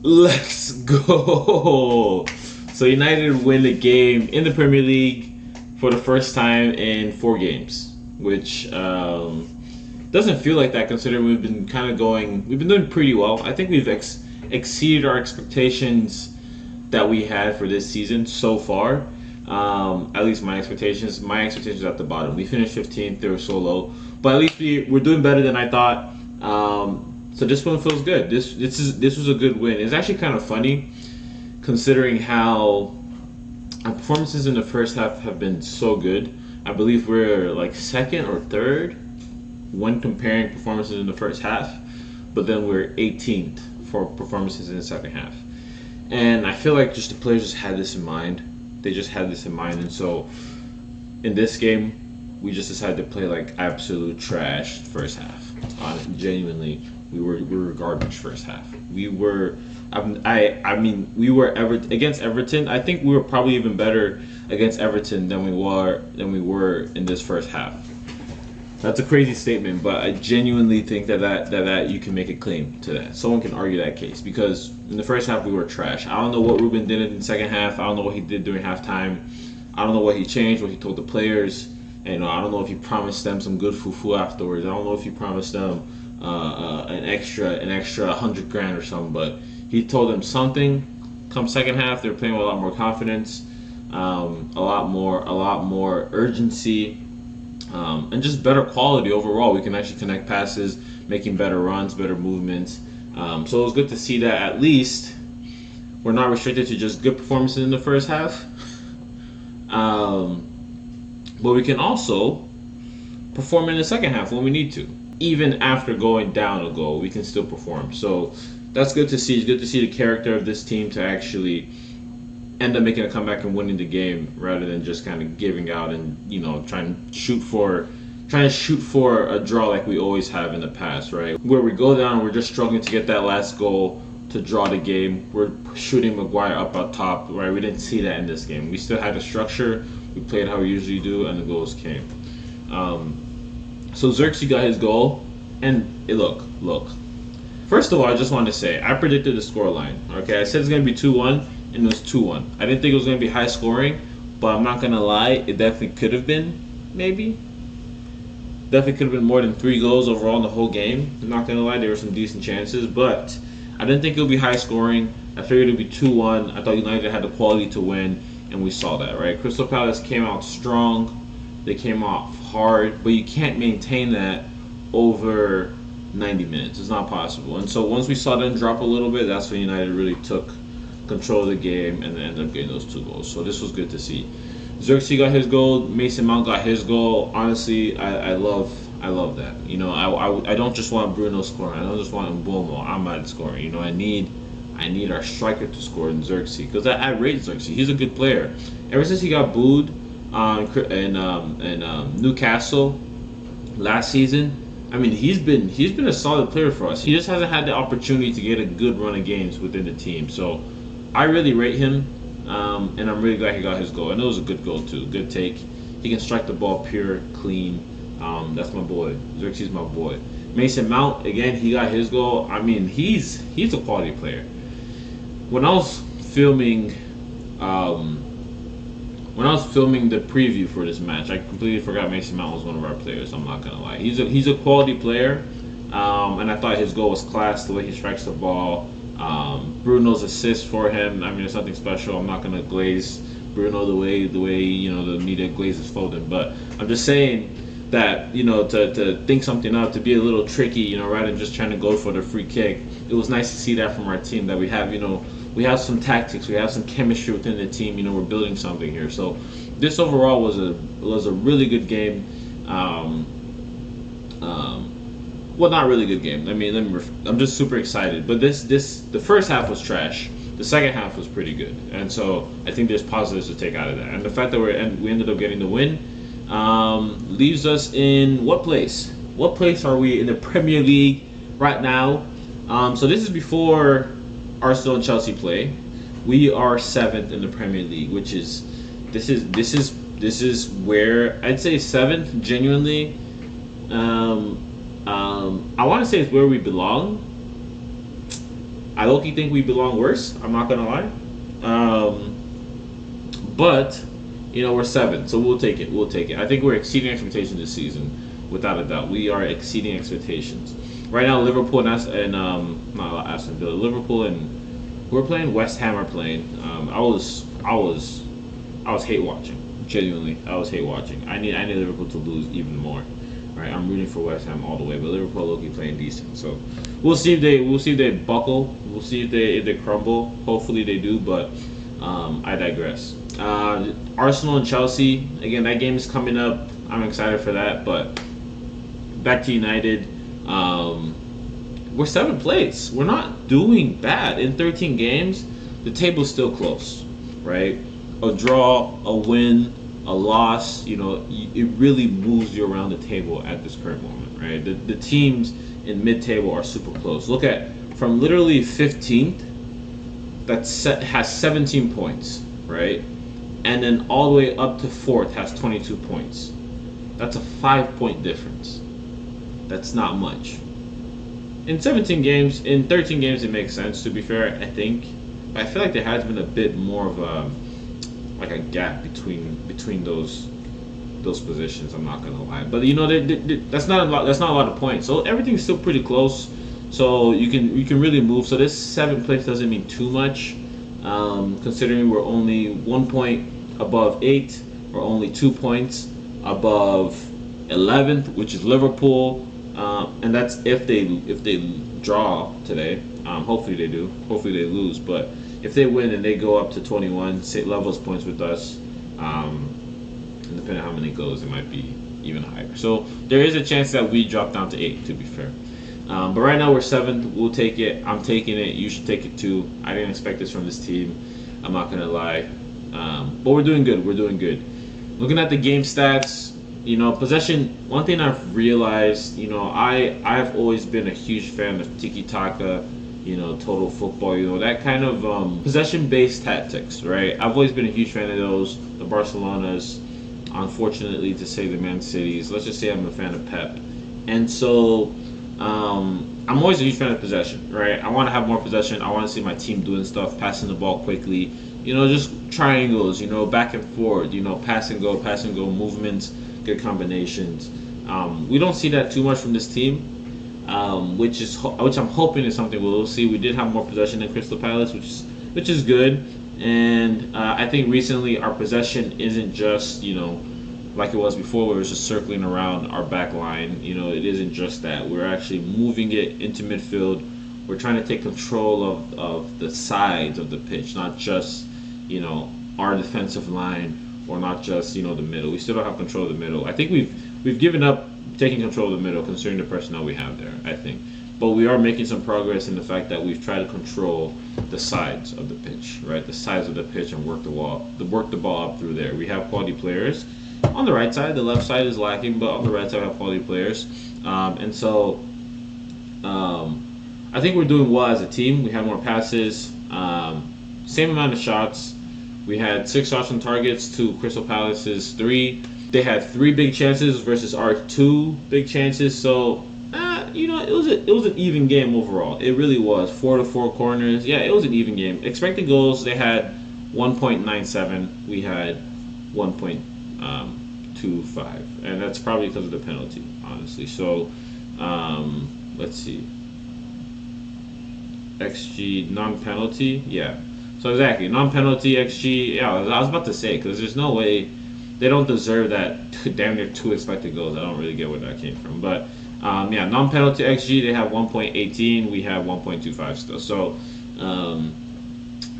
Let's go. So United win the game in the Premier League for the first time in 4 games, which doesn't feel like that considering we've been doing pretty well. I think we've exceeded our expectations that we had for this season so far. At least my expectations. My expectations are at the bottom. We finished 15th. They were so low, but at least we're doing better than I thought. So this one feels good. This was a good win. It's actually kind of funny considering how our performances in the first half have been so good. I believe we're like second or third when comparing performances in the first half, but then we're 18th for performances in the second half. And I feel like just the players just had this in mind. They just had this in mind, and so in this game, we just decided to play like absolute trash first half. Genuinely, we were garbage first half. We were, I mean, we were against Everton. I think we were probably even better against Everton than we were in this first half. That's a crazy statement, but I genuinely think that you can make a claim to that. Someone can argue that case because in the first half we were trash. I don't know what Ruben did in the second half. I don't know what he did during halftime. I don't know what he changed, what he told the players. And I don't know if he promised them some good fufu afterwards. I don't know if he promised them an extra 100 grand or something. But he told them something. Come second half, they're playing with a lot more confidence, a lot more urgency, and just better quality overall. We can actually connect passes, making better runs, better movements. So it was good to see that at least we're not restricted to just good performances in the first half. But we can also perform in the second half when we need to. Even after going down a goal, we can still perform. So that's good to see. It's good to see the character of this team to actually end up making a comeback and winning the game rather than just kind of giving out and trying to shoot for a draw like we always have in the past, right? Where we go down, we're just struggling to get that last goal to draw the game. We're shooting Maguire up top, right? We didn't see that in this game. We still had the structure. We played how we usually do, and the goals came. So Xerxes got his goal, and look. First of all, I just wanted to say I predicted the scoreline. Okay, I said it's gonna be 2-1, and it was 2-1. I didn't think it was gonna be high scoring, but I'm not gonna lie, it definitely could have been, maybe. Definitely could have been more than 3 goals overall in the whole game. I'm not gonna lie, there were some decent chances, but I didn't think it would be high scoring. I figured it would be 2-1. I thought United had the quality to win, and we saw that, right? Crystal Palace came out strong. They came off hard, but you can't maintain that over 90 minutes. It's not possible. And so once we saw them drop a little bit, that's when United really took control of the game and ended up getting those 2 goals. So this was good to see. Xerxes got his goal. Mason Mount got his goal. Honestly, I love that. I don't just want Bruno scoring. I don't just want Mbomo, Ahmad scoring. I need our striker to score in Xerxes because I rate Xerxes. He's a good player. Ever since he got booed in Newcastle last season, I mean he's been a solid player for us. He just hasn't had the opportunity to get a good run of games within the team. So I really rate him, and I'm really glad he got his goal. And it was a good goal too, good take. He can strike the ball pure, clean. That's my boy. Xerxes, my boy. Mason Mount again. He got his goal. I mean he's a quality player. When I was filming the preview for this match, I completely forgot Mason Mount was one of our players. I'm not gonna lie. He's a quality player, and I thought his goal was class. The way he strikes the ball, Bruno's assist for him. I mean, it's nothing special. I'm not gonna glaze Bruno the way the media glazes Foden, but I'm just saying that to think something up, to be a little tricky, rather than just trying to go for the free kick. It was nice to see that from our team, that we have some tactics, we have some chemistry within the team. We're building something here. So this overall was a really good game. Well, not really good game. I mean, I'm just super excited. But the first half was trash. The second half was pretty good, and so I think there's positives to take out of that. And the fact that we ended up getting the win leaves us in what place? What place are we in the Premier League right now? So this is before Arsenal and Chelsea play. We are 7th in the Premier League, which is this is where I'd say 7th. Genuinely, I want to say it's where we belong. I low-key think we belong worse. I'm not gonna lie. But we're seventh, so we'll take it. We'll take it. I think we're exceeding expectations this season, without a doubt. We are exceeding expectations. Right now, Liverpool not Aston Villa, Liverpool and we're playing. West Ham are playing. I was hate watching. Genuinely, I was hate watching. I need Liverpool to lose even more. Right, I'm rooting for West Ham all the way, but Liverpool low-key playing decent. So we'll see if they buckle. We'll see if they crumble. Hopefully they do, but I digress. Arsenal and Chelsea, again, that game is coming up. I'm excited for that, but back to United. We're 7th place. We're not doing bad. In 13 games, the table's still close, right? A draw, a win, a loss, it really moves you around the table at this current moment, right? The teams in mid-table are super close. Look at, from literally 15th, has 17 points, right? And then all the way up to 4th has 22 points. That's a 5-point difference. That's not much. In 13 games, it makes sense, to be fair, I think. I feel like there has been a bit more of a gap between those positions. I'm not gonna lie, but that's not a lot. That's not a lot of points. So everything's still pretty close. So you can really move. So this 7th place doesn't mean too much, considering we're only 1 point above 8. We're only 2 points above 11th, which is Liverpool, and that's if they draw today. Hopefully they do. Hopefully they lose, but if they win and they go up to 21, levels points with us, and depending on how many goes, it might be even higher. So there is a chance that we drop down to 8, to be fair. But right now we're 7th. We'll take it. I'm taking it. You should take it too. I didn't expect this from this team. I'm not gonna lie. But we're doing good. We're doing good. Looking at the game stats, possession. One thing I've realized, I've always been a huge fan of tiki-taka. Total football, that kind of possession-based tactics, right? I've always been a huge fan of those. The Barcelonas, unfortunately to say the Man Cities. Let's just say I'm a fan of Pep. And so I'm always a huge fan of possession, right? I want to have more possession. I want to see my team doing stuff, passing the ball quickly, just triangles, back and forth, pass and go movements, good combinations. We don't see that too much from this team. Which I'm hoping is something we'll see. We did have more possession than Crystal Palace, which is good, and I think recently our possession isn't just like it was before, where it was just circling around our back line. It isn't just that. We're actually moving it into midfield. We're trying to take control of the sides of the pitch, not just our defensive line, or not just the middle. We still don't have control of the middle. I think we've given up taking control of the middle, considering the personnel we have there, I think. But we are making some progress in the fact that we've tried to control the sides of the pitch, right? The sides of the pitch, and work the ball up through there. We have quality players on the right side. The left side is lacking, but on the right side we have quality players. And so I think we're doing well as a team. We have more passes, same amount of shots. We had 6 shots on targets to Crystal Palace's 3. They had 3 big chances versus our 2 big chances. So, it was an even game overall. It really was. 4 to 4 corners. Yeah, it was an even game. Expected goals, they had 1.97. We had 1.25, and that's probably because of the penalty, honestly. So, let's see. XG non-penalty, yeah. So exactly, non-penalty XG. Yeah, I was about to say, because there's no way. They don't deserve that damn near 2 expected goals. I don't really get where that came from. But, non-penalty XG, they have 1.18. We have 1.25 still. So,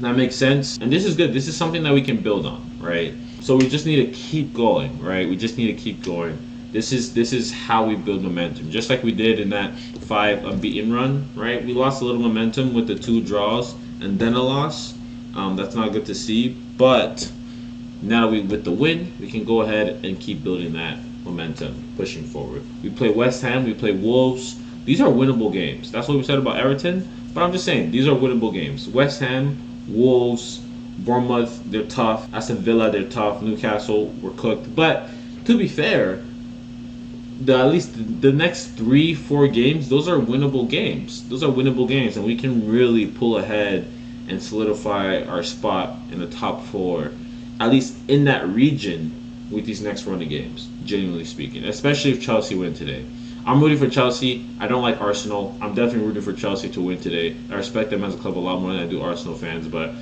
that makes sense. And this is good. This is something that we can build on, right? So we just need to keep going, right? We just need to keep going. This is how we build momentum. Just like we did in that 5 unbeaten run, right? We lost a little momentum with the 2 draws and then a loss. That's not good to see. But now with the win, we can go ahead and keep building that momentum, pushing forward. We play West Ham, we play Wolves. These are winnable games. That's what we said about Everton, but I'm just saying, these are winnable games. West Ham, Wolves, Bournemouth, they're tough. Aston Villa, they're tough. Newcastle, we're cooked. But to be fair, at least the next 3-4 games, those are winnable games. Those are winnable games, and we can really pull ahead and solidify our spot in the top four, at least in that region, with these next run of games. Genuinely speaking, especially if Chelsea win today. I'm rooting for Chelsea. I don't like Arsenal. I'm definitely rooting for Chelsea to win today. I respect them as a club a lot more than I do Arsenal fans, but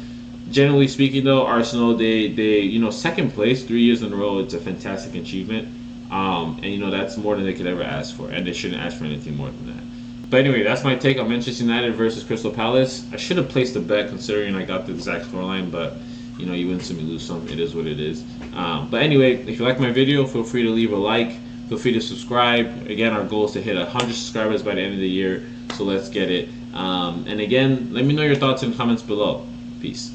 generally speaking, though, Arsenal, they second place 3 years in a row. It's a fantastic achievement, and that's more than they could ever ask for, and they shouldn't ask for anything more than that. But anyway, that's my take on Manchester United versus Crystal Palace. I should have placed a bet considering I got the exact scoreline, but you win some, you lose some. It is what it is. But anyway, if you like my video, feel free to leave a like. Feel free to subscribe. Again, our goal is to hit 100 subscribers by the end of the year, so let's get it. And again, let me know your thoughts in the comments below. Peace.